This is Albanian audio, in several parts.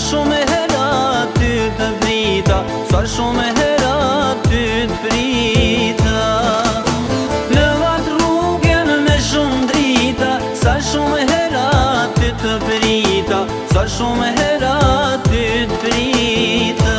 shumë hera ty të prita, sa shumë hera ty të prita. Lëvat rrugën me shumë drita, sa shumë hera ty të prita, sa shumë hera ty të prita.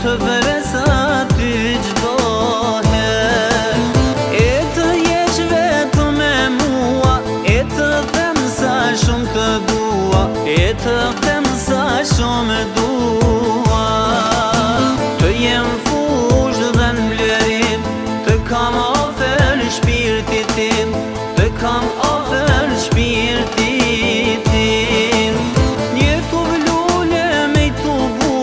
Të vëresa ty gjdo her, e të jesh vetë me mua, e të them sa shumë të dua, e të them sa shumë dua. Të jem fush dhe në vlerim, të kam afer shpirtit tim, të kam afer shpirtit tim. Një të vlule me të bu,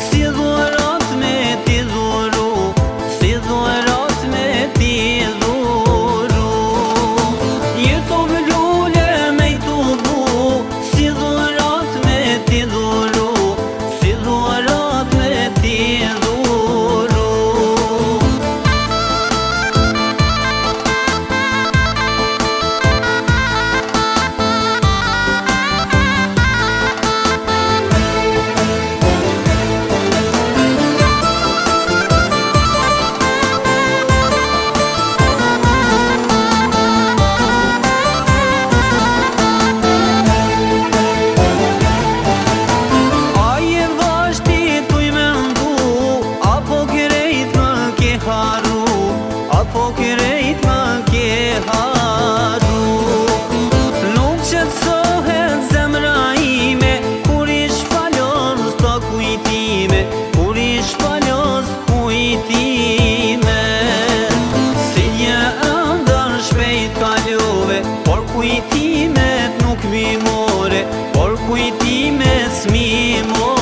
si dhurat me ti dhuru, si dhurat me ti dhuru. Një të vlule me të bu, si dhurat me ti dhuru, si dhurat me ti dhuru. Apo krejt më ke haru, nuk qetësohet zemra ime, kur ish falos të kujtime, kur ish falos kujtime. Si një ëndër shpejt kalove, por kujtimet nuk mi more, por kujtimet s'mi more.